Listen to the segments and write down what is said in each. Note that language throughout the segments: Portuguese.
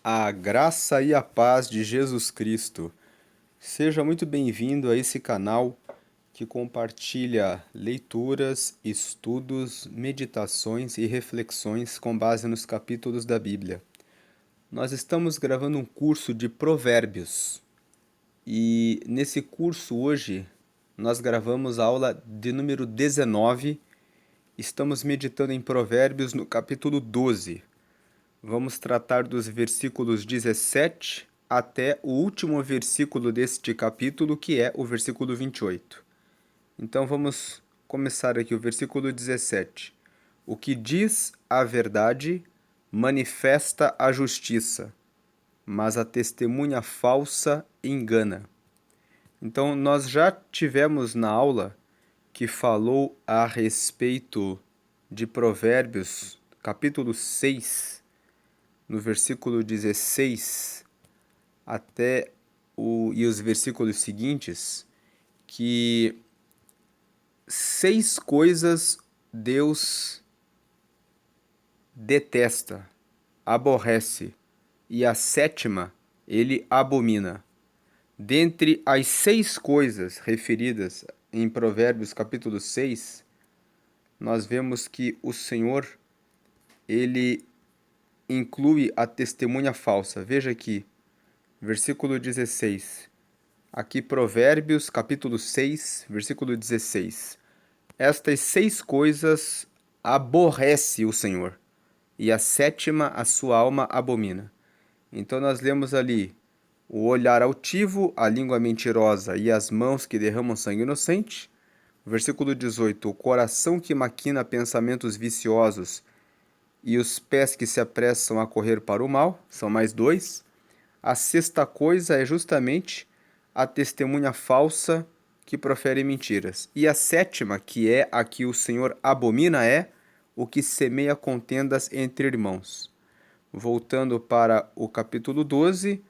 A graça e a paz de Jesus Cristo. Seja muito bem-vindo a esse canal que compartilha leituras, estudos, meditações e reflexões com base nos capítulos da Bíblia. Nós estamos gravando um curso de Provérbios e nesse curso hoje nós gravamos a aula de número 19. Estamos meditando em Provérbios no capítulo 12. Vamos tratar dos versículos 17 até o último versículo deste capítulo, que é o versículo 28. Então vamos começar aqui o versículo 17. O que diz a verdade manifesta a justiça, mas a testemunha falsa engana. Então nós já tivemos na aula que falou a respeito de Provérbios, capítulo 6, no versículo 16 e os versículos seguintes, que 6 coisas Deus detesta, aborrece, e a sétima ele abomina. Dentre as 6 coisas referidas em Provérbios capítulo 6, nós vemos que o Senhor, ele inclui a testemunha falsa. Veja aqui, versículo 16. Aqui Provérbios, capítulo 6, versículo 16. Estas 6 coisas aborrece o Senhor, e a sétima a sua alma abomina. Então nós lemos ali o olhar altivo, a língua mentirosa e as mãos que derramam sangue inocente. Versículo 18. O coração que maquina pensamentos viciosos e os pés que se apressam a correr para o mal, são mais 2. A sexta coisa é justamente a testemunha falsa que profere mentiras. E a sétima, que é a que o Senhor abomina, é o que semeia contendas entre irmãos. Voltando para o capítulo 12,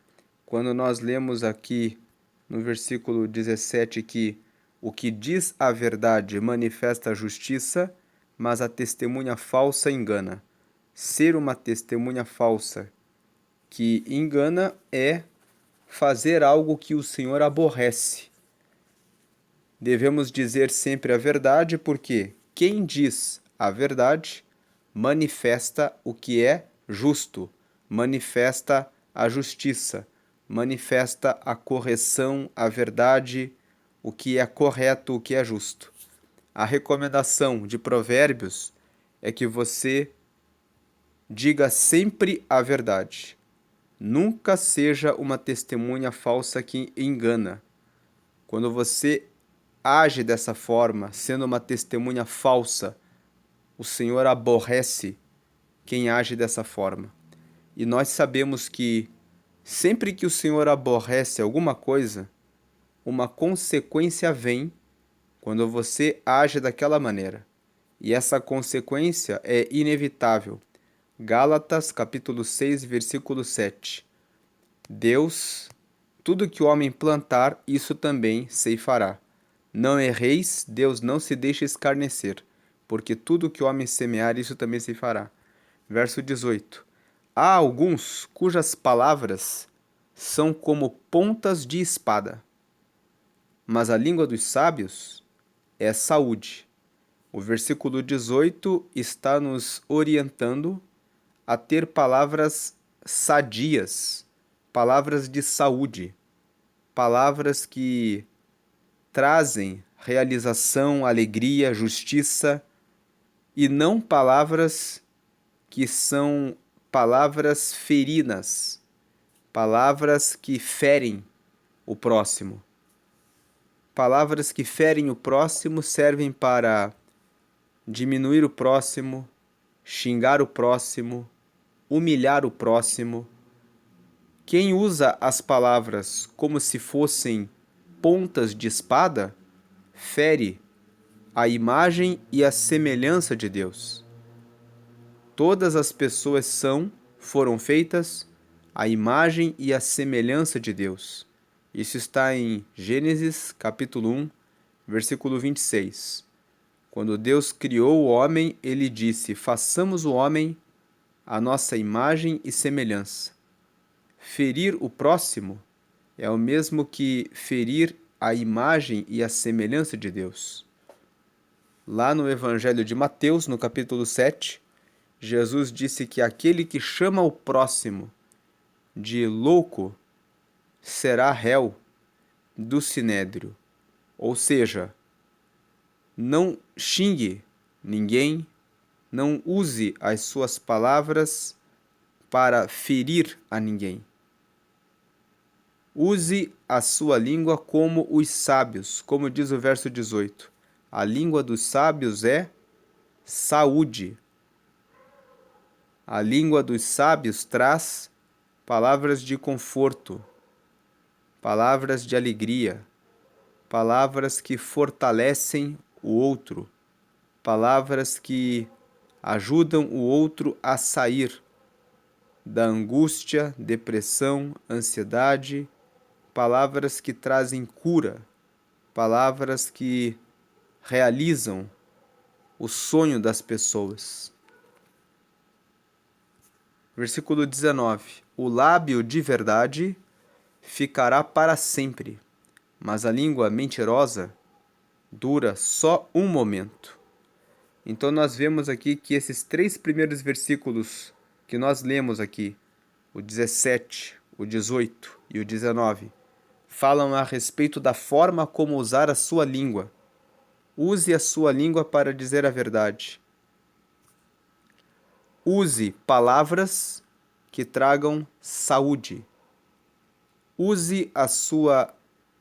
quando nós lemos aqui no versículo 17 que o que diz a verdade manifesta a justiça, mas a testemunha falsa engana. Ser uma testemunha falsa que engana é fazer algo que o Senhor aborrece. Devemos dizer sempre a verdade, porque quem diz a verdade manifesta o que é justo, manifesta a justiça, manifesta a correção, a verdade, o que é correto, o que é justo. A recomendação de Provérbios é que você diga sempre a verdade. Nunca seja uma testemunha falsa que engana. Quando você age dessa forma, sendo uma testemunha falsa, o Senhor aborrece quem age dessa forma. E nós sabemos que sempre que o Senhor aborrece alguma coisa, uma consequência vem quando você age daquela maneira. E essa consequência é inevitável. Gálatas, capítulo 6, versículo 7. Deus, tudo que o homem plantar, isso também ceifará. Não erreis, Deus não se deixa escarnecer, porque tudo que o homem semear, isso também ceifará. Verso 18. Há alguns cujas palavras são como pontas de espada, mas a língua dos sábios é saúde. O versículo 18 está nos orientando a ter palavras sadias, palavras de saúde, palavras que trazem realização, alegria, justiça, e não palavras que são palavras ferinas, palavras que ferem o próximo. Palavras que ferem o próximo servem para diminuir o próximo, xingar o próximo, humilhar o próximo. Quem usa as palavras como se fossem pontas de espada, fere a imagem e a semelhança de Deus. Todas as pessoas foram feitas à imagem e à semelhança de Deus. Isso está em Gênesis, capítulo 1, versículo 26. Quando Deus criou o homem, ele disse: façamos o homem à nossa imagem e semelhança. Ferir o próximo é o mesmo que ferir a imagem e a semelhança de Deus. Lá no Evangelho de Mateus, no capítulo 7, Jesus disse que aquele que chama o próximo de louco será réu do sinédrio. Ou seja, não xingue ninguém, não use as suas palavras para ferir a ninguém. Use a sua língua como os sábios, como diz o verso 18. A língua dos sábios é saúde. A língua dos sábios traz palavras de conforto, palavras de alegria, palavras que fortalecem o outro, palavras que ajudam o outro a sair da angústia, depressão, ansiedade, palavras que trazem cura, palavras que realizam o sonho das pessoas. Versículo 19. O lábio de verdade ficará para sempre, mas a língua mentirosa dura só um momento. Então nós vemos aqui que esses 3 primeiros versículos que nós lemos aqui, o 17, o 18 e o 19, falam a respeito da forma como usar a sua língua. Use a sua língua para dizer a verdade. Use palavras que tragam saúde. Use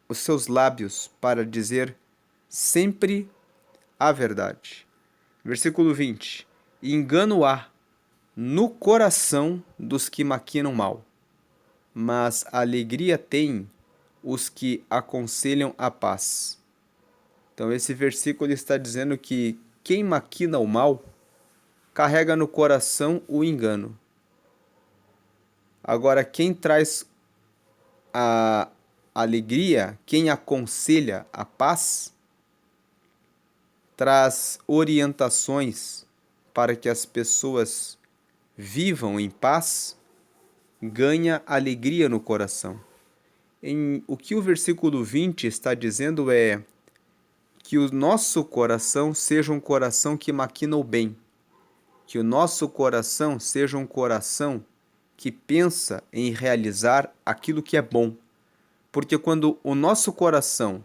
os seus lábios para dizer sempre a verdade. Versículo 20. Engano há no coração dos que maquinam mal, mas alegria têm os que aconselham a paz. Então esse versículo está dizendo que quem maquina o mal carrega no coração o engano. Agora, quem traz a alegria, quem aconselha a paz, traz orientações para que as pessoas vivam em paz, ganha alegria no coração. O que o versículo 20 está dizendo é que o nosso coração seja um coração que maquina o bem, que o nosso coração seja um coração que pensa em realizar aquilo que é bom. Porque quando o nosso coração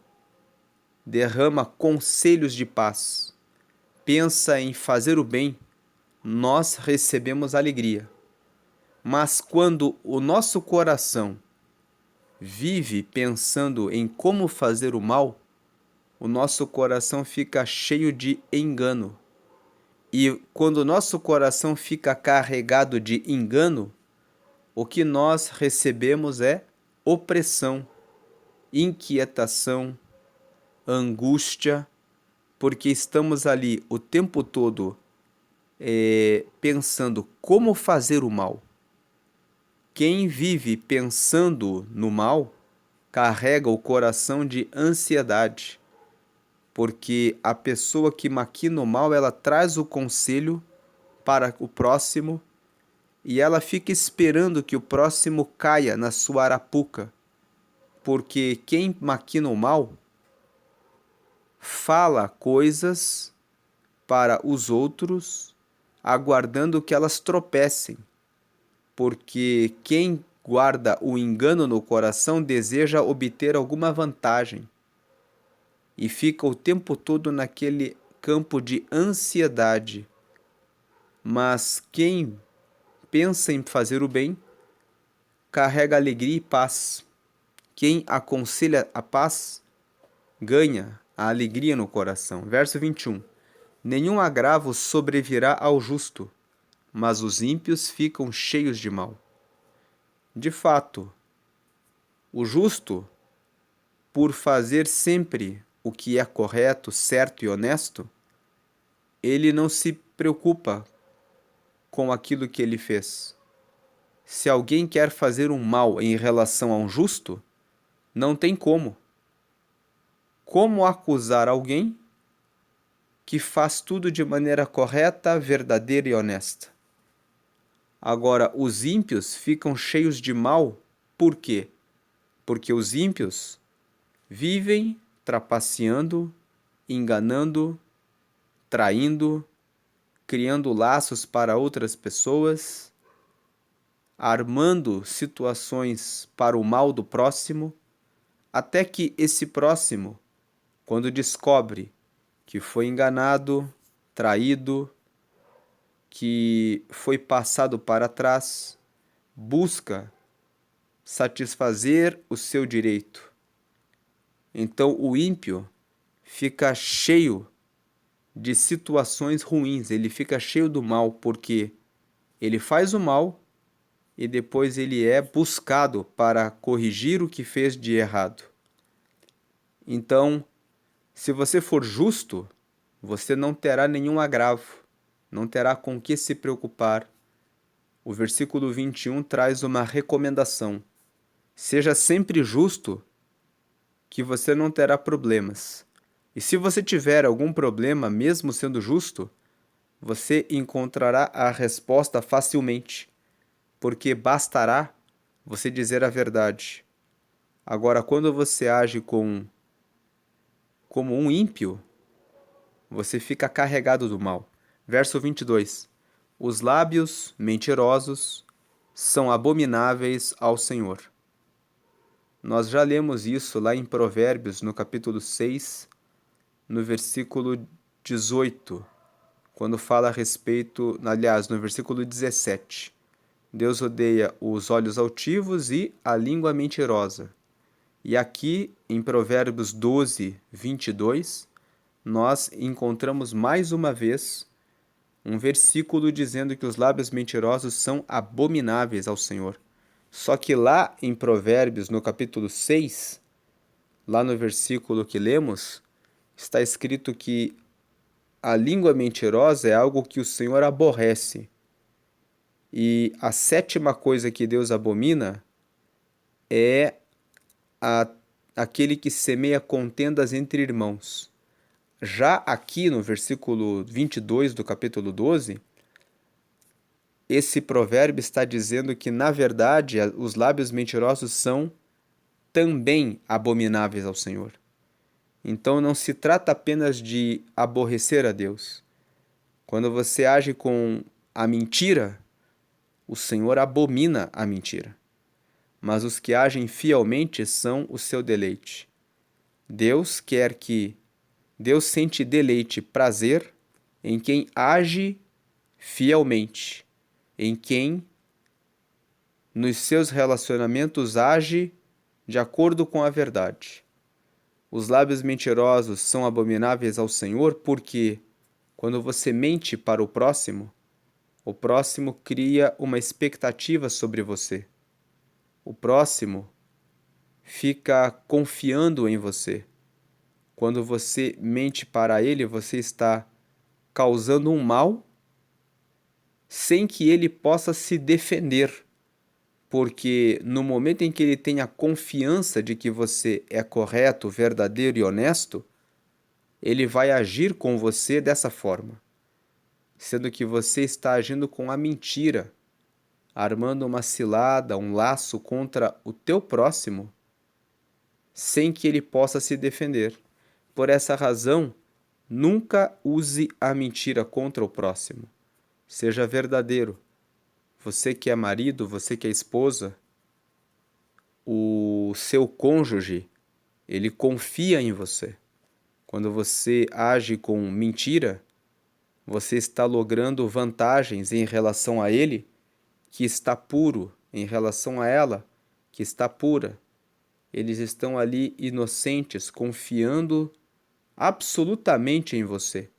derrama conselhos de paz, pensa em fazer o bem, nós recebemos alegria. Mas quando o nosso coração vive pensando em como fazer o mal, o nosso coração fica cheio de engano. E quando o nosso coração fica carregado de engano, o que nós recebemos é opressão, inquietação, angústia, porque estamos ali o tempo todo pensando como fazer o mal. Quem vive pensando no mal carrega o coração de ansiedade, porque a pessoa que maquina o mal, ela traz o conselho para o próximo e ela fica esperando que o próximo caia na sua arapuca, porque quem maquina o mal fala coisas para os outros, aguardando que elas tropecem, porque quem guarda o engano no coração deseja obter alguma vantagem e fica o tempo todo naquele campo de ansiedade. Mas quem pensa em fazer o bem carrega alegria e paz. Quem aconselha a paz ganha a alegria no coração. Verso 21. Nenhum agravo sobrevirá ao justo, mas os ímpios ficam cheios de mal. De fato, o justo, por fazer sempre o que é correto, certo e honesto, ele não se preocupa com aquilo que ele fez. Se alguém quer fazer um mal em relação a um justo, não tem como. Como acusar alguém que faz tudo de maneira correta, verdadeira e honesta? Agora, os ímpios ficam cheios de mal Por quê? Porque os ímpios vivem trapaceando, enganando, traindo, criando laços para outras pessoas, armando situações para o mal do próximo, até que esse próximo, quando descobre que foi enganado, traído, que foi passado para trás, busca satisfazer o seu direito. Então o ímpio fica cheio de situações ruins, ele fica cheio do mal, porque ele faz o mal e depois ele é buscado para corrigir o que fez de errado. Então, se você for justo, você não terá nenhum agravo, não terá com que se preocupar. O versículo 21 traz uma recomendação: seja sempre justo, que você não terá problemas. E se você tiver algum problema, mesmo sendo justo, você encontrará a resposta facilmente, porque bastará você dizer a verdade. Agora, quando você age como um ímpio, você fica carregado do mal. Verso 22. Os lábios mentirosos são abomináveis ao Senhor. Nós já lemos isso lá em Provérbios, no capítulo 6, no versículo 18, quando fala a respeito, aliás, no versículo 17. Deus odeia os olhos altivos e a língua mentirosa. E aqui, em Provérbios 12, 22, nós encontramos mais uma vez um versículo dizendo que os lábios mentirosos são abomináveis ao Senhor. Só que lá em Provérbios, no capítulo 6, lá no versículo que lemos, está escrito que a língua mentirosa é algo que o Senhor aborrece. E a sétima coisa que Deus abomina é aquele que semeia contendas entre irmãos. Já aqui no versículo 22 do capítulo 12, esse provérbio está dizendo que, na verdade, os lábios mentirosos são também abomináveis ao Senhor. Então não se trata apenas de aborrecer a Deus. Quando você age com a mentira, o Senhor abomina a mentira. Mas os que agem fielmente são o seu deleite. Deus sente deleite, prazer em quem age fielmente, em quem nos seus relacionamentos age de acordo com a verdade. Os lábios mentirosos são abomináveis ao Senhor porque, quando você mente para o próximo cria uma expectativa sobre você. O próximo fica confiando em você. Quando você mente para ele, você está causando um mal sem que ele possa se defender. Porque no momento em que ele tem a confiança de que você é correto, verdadeiro e honesto, ele vai agir com você dessa forma, sendo que você está agindo com a mentira, armando uma cilada, um laço contra o teu próximo, sem que ele possa se defender. Por essa razão, nunca use a mentira contra o próximo. Seja verdadeiro. Você que é marido, você que é esposa, o seu cônjuge, ele confia em você. Quando você age com mentira, você está logrando vantagens em relação a ele, que está puro, em relação a ela, que está pura. Eles estão ali inocentes, confiando absolutamente em você.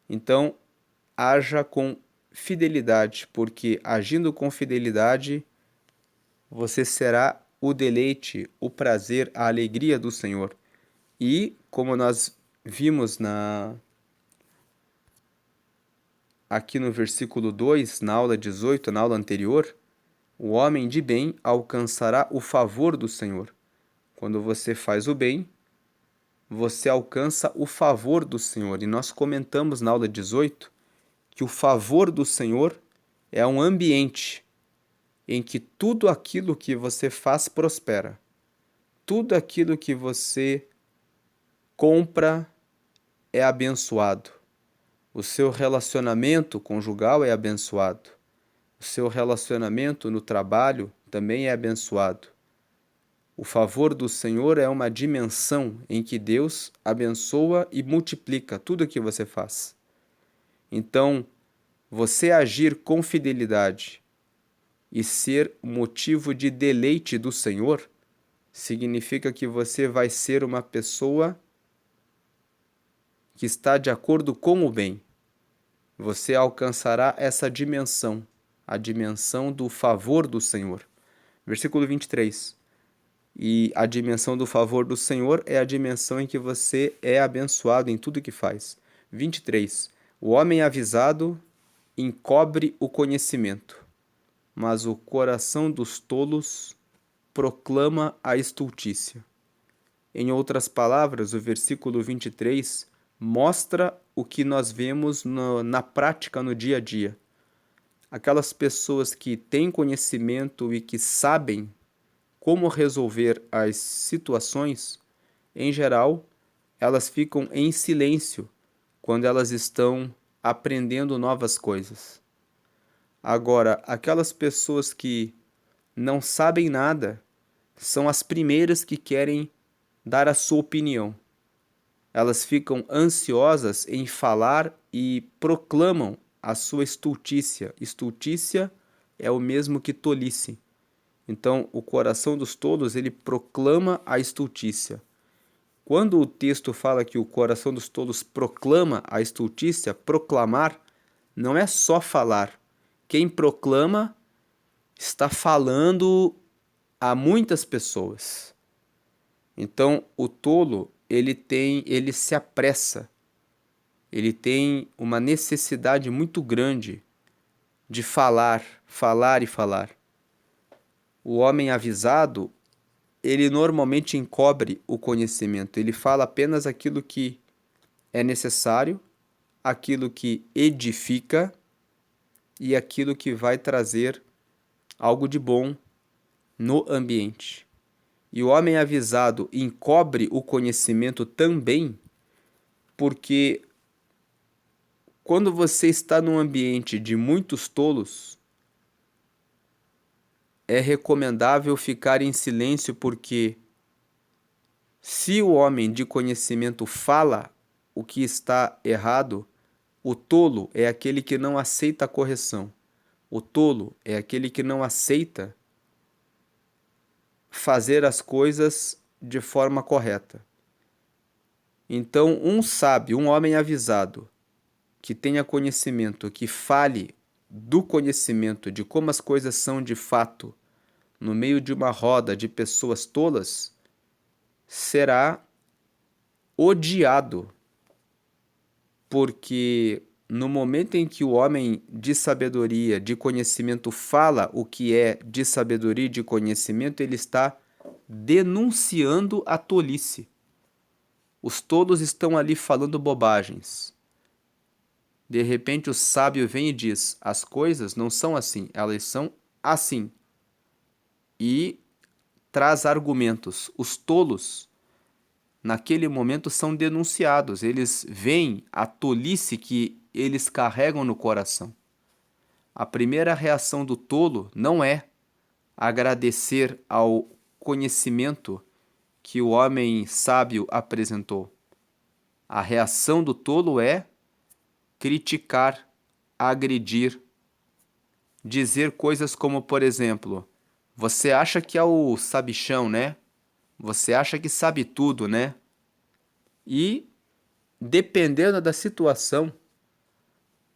Então, haja com fidelidade, porque agindo com fidelidade, você será o deleite, o prazer, a alegria do Senhor. E, como nós vimos aqui no versículo 2, na aula 18, na aula anterior, o homem de bem alcançará o favor do Senhor. Quando você faz o bem, você alcança o favor do Senhor. E nós comentamos na aula 18 que o favor do Senhor é um ambiente em que tudo aquilo que você faz prospera. Tudo aquilo que você compra é abençoado. O seu relacionamento conjugal é abençoado. O seu relacionamento no trabalho também é abençoado. O favor do Senhor é uma dimensão em que Deus abençoa e multiplica tudo o que você faz. Então, você agir com fidelidade e ser motivo de deleite do Senhor significa que você vai ser uma pessoa que está de acordo com o bem. Você alcançará essa dimensão, a dimensão do favor do Senhor. Versículo 23. E a dimensão do favor do Senhor é a dimensão em que você é abençoado em tudo que faz. 23. O homem avisado encobre o conhecimento, mas o coração dos tolos proclama a estultícia. Em outras palavras, o versículo 23 mostra o que nós vemos na prática, no dia a dia. Aquelas pessoas que têm conhecimento e que sabem como resolver as situações, em geral, elas ficam em silêncio quando elas estão aprendendo novas coisas. Agora, aquelas pessoas que não sabem nada são as primeiras que querem dar a sua opinião. Elas ficam ansiosas em falar e proclamam a sua estultícia. Estultícia é o mesmo que tolice. Então, o coração dos tolos, ele proclama a estultícia. Quando o texto fala que o coração dos tolos proclama a estultícia, proclamar não é só falar. Quem proclama está falando a muitas pessoas. Então, o tolo, ele se apressa. Ele tem uma necessidade muito grande de falar, falar e falar. O homem avisado, ele normalmente encobre o conhecimento. Ele fala apenas aquilo que é necessário, aquilo que edifica e aquilo que vai trazer algo de bom no ambiente. E o homem avisado encobre o conhecimento também, porque quando você está num ambiente de muitos tolos, é recomendável ficar em silêncio, porque se o homem de conhecimento fala o que está errado, o tolo é aquele que não aceita a correção. O tolo é aquele que não aceita fazer as coisas de forma correta. Então, um sábio, um homem avisado, que tenha conhecimento, que fale do conhecimento de como as coisas são de fato, no meio de uma roda de pessoas tolas, será odiado, porque no momento em que o homem de sabedoria, de conhecimento, fala o que é de sabedoria e de conhecimento, ele está denunciando a tolice. Os tolos estão ali falando bobagens. De repente o sábio vem e diz: as coisas não são assim, elas são assim. E traz argumentos. Os tolos, naquele momento, são denunciados. Eles veem a tolice que eles carregam no coração. A primeira reação do tolo não é agradecer ao conhecimento que o homem sábio apresentou. A reação do tolo é criticar, agredir, dizer coisas como, por exemplo, você acha que é o sabichão, né? Você acha que sabe tudo, né? E, dependendo da situação,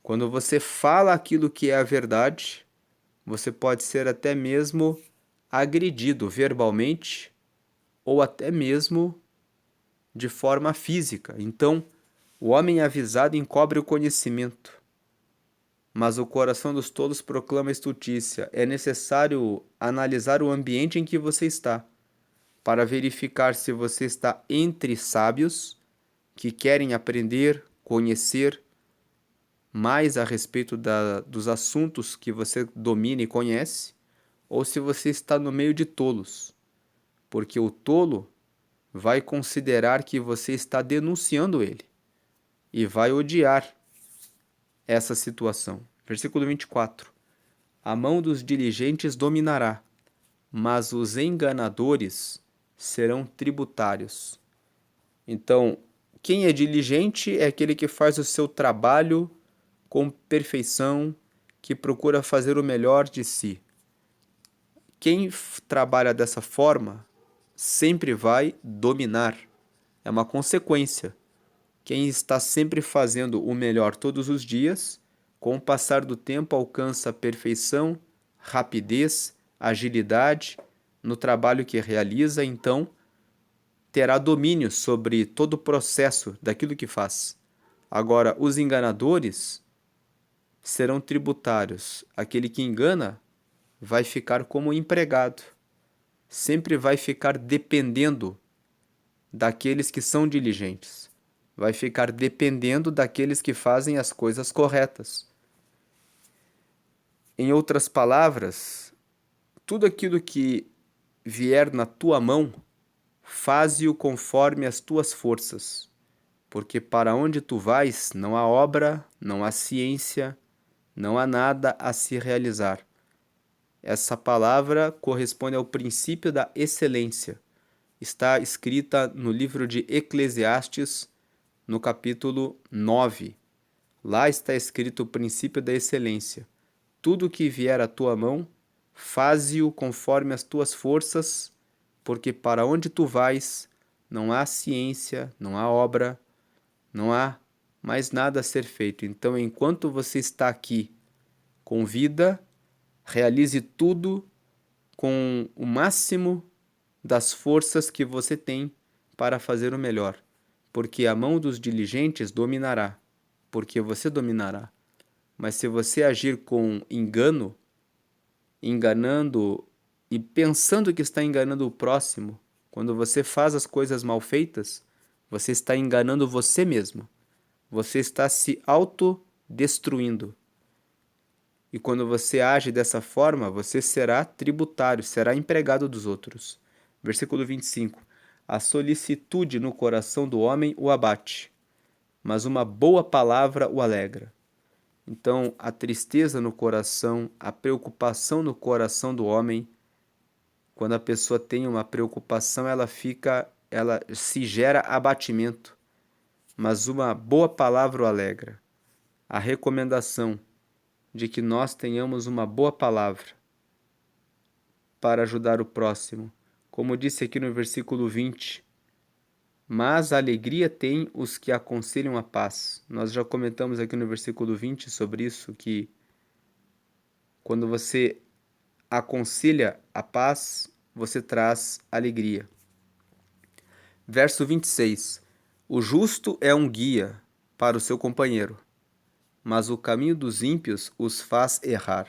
quando você fala aquilo que é a verdade, você pode ser até mesmo agredido verbalmente ou até mesmo de forma física. Então, o homem avisado encobre o conhecimento, mas o coração dos tolos proclama a estultícia. É necessário analisar o ambiente em que você está, para verificar se você está entre sábios que querem aprender, conhecer mais a respeito dos assuntos que você domina e conhece, ou se você está no meio de tolos, porque o tolo vai considerar que você está denunciando ele e vai odiar essa situação. Versículo 24. A mão dos diligentes dominará, mas os enganadores serão tributários. Então, quem é diligente é aquele que faz o seu trabalho com perfeição, que procura fazer o melhor de si. Quem trabalha dessa forma sempre vai dominar. É uma consequência. Quem está sempre fazendo o melhor todos os dias, com o passar do tempo alcança perfeição, rapidez, agilidade no trabalho que realiza, então terá domínio sobre todo o processo daquilo que faz. Agora, os enganadores serão tributários. Aquele que engana vai ficar como empregado, sempre vai ficar dependendo daqueles que são diligentes, vai ficar dependendo daqueles que fazem as coisas corretas. Em outras palavras, tudo aquilo que vier na tua mão, faze-o conforme as tuas forças, porque para onde tu vais não há obra, não há ciência, não há nada a se realizar. Essa palavra corresponde ao princípio da excelência. Está escrita no livro de Eclesiastes, no capítulo 9. Lá está escrito o princípio da excelência. Tudo que vier à tua mão, faze-o conforme as tuas forças, porque para onde tu vais, não há ciência, não há obra, não há mais nada a ser feito. Então, enquanto você está aqui com vida, realize tudo com o máximo das forças que você tem para fazer o melhor, porque a mão dos diligentes dominará, porque você dominará. Mas se você agir com engano, enganando e pensando que está enganando o próximo, quando você faz as coisas mal feitas, você está enganando você mesmo. Você está se autodestruindo. E quando você age dessa forma, você será tributário, será empregado dos outros. Versículo 25. A solicitude no coração do homem o abate, mas uma boa palavra o alegra. Então, a tristeza no coração, a preocupação no coração do homem, quando a pessoa tem uma preocupação, ela se gera abatimento, mas uma boa palavra o alegra. A recomendação de que nós tenhamos uma boa palavra para ajudar o próximo. Como disse aqui no versículo 20, mas a alegria tem os que aconselham a paz. Nós já comentamos aqui no versículo 20 sobre isso, que quando você aconselha a paz, você traz alegria. Verso 26. O justo é um guia para o seu companheiro, mas o caminho dos ímpios os faz errar.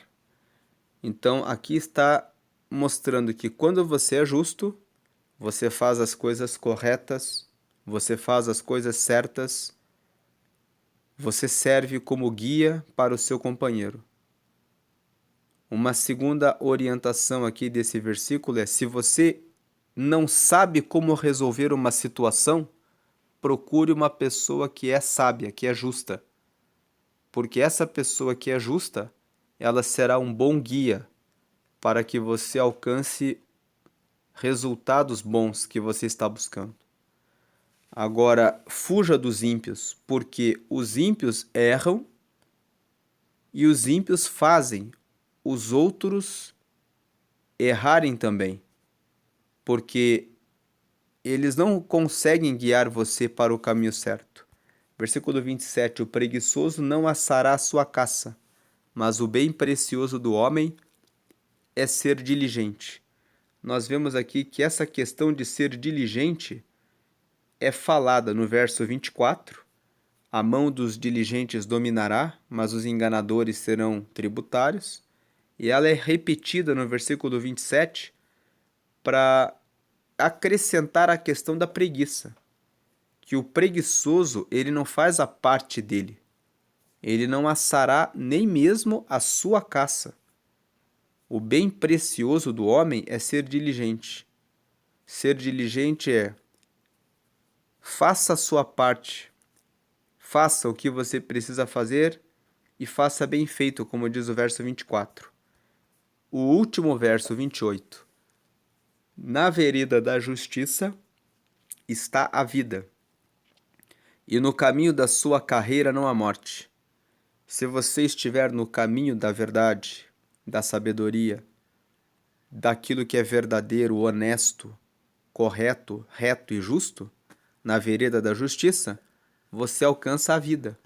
Então, aqui está mostrando que quando você é justo, você faz as coisas corretas, você faz as coisas certas, você serve como guia para o seu companheiro. Uma segunda orientação aqui desse versículo é: se você não sabe como resolver uma situação, procure uma pessoa que é sábia, que é justa. Porque essa pessoa que é justa, ela será um bom guia para que você alcance resultados bons que você está buscando. Agora, fuja dos ímpios, porque os ímpios erram e os ímpios fazem os outros errarem também, porque eles não conseguem guiar você para o caminho certo. Versículo 27, o preguiçoso não assará a sua caça, mas o bem precioso do homem é ser diligente. Nós vemos aqui que essa questão de ser diligente é falada no verso 24, a mão dos diligentes dominará, mas os enganadores serão tributários, e ela é repetida no versículo 27 para acrescentar a questão da preguiça, que o preguiçoso ele não faz a parte dele, ele não assará nem mesmo a sua caça. O bem precioso do homem é ser diligente. Ser diligente é: faça a sua parte, faça o que você precisa fazer e faça bem feito, como diz o verso 24. O último verso, 28. Na vereda da justiça está a vida, e no caminho da sua carreira não há morte. Se você estiver no caminho da verdade, da sabedoria, daquilo que é verdadeiro, honesto, correto, reto e justo, na vereda da justiça, você alcança a vida.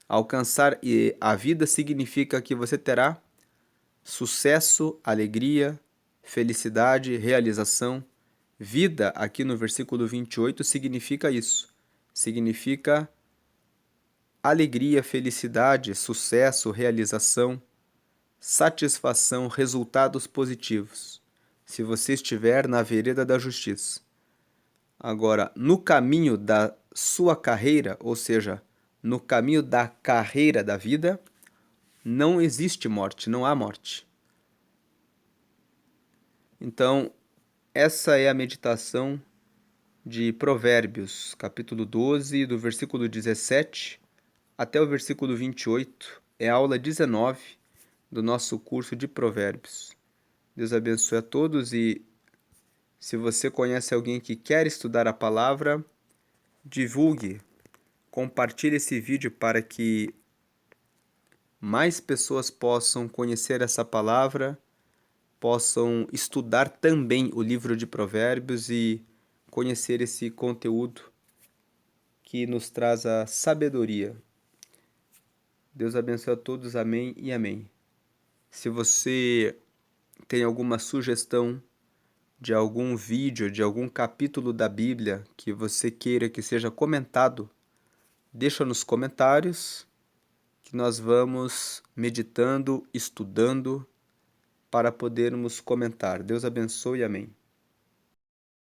Alcançar a vida significa que você terá sucesso, alegria, felicidade, realização. Vida, aqui no versículo 28, significa isso. Significa alegria, felicidade, sucesso, realização, satisfação, resultados positivos. Se você estiver na vereda da justiça. Agora, no caminho da sua carreira, ou seja, no caminho da carreira da vida, não existe morte, não há morte. Então, essa é a meditação de Provérbios, capítulo 12, do versículo 17 até o versículo 28. É a aula 19 do nosso curso de Provérbios. Deus abençoe a todos e se você conhece alguém que quer estudar a palavra, divulgue, compartilhe esse vídeo para que mais pessoas possam conhecer essa palavra, possam estudar também o livro de Provérbios e conhecer esse conteúdo que nos traz a sabedoria. Deus abençoe a todos, amém e amém. Se você tem alguma sugestão de algum vídeo, de algum capítulo da Bíblia que você queira que seja comentado, deixa nos comentários que nós vamos meditando, estudando para podermos comentar. Deus abençoe, amém.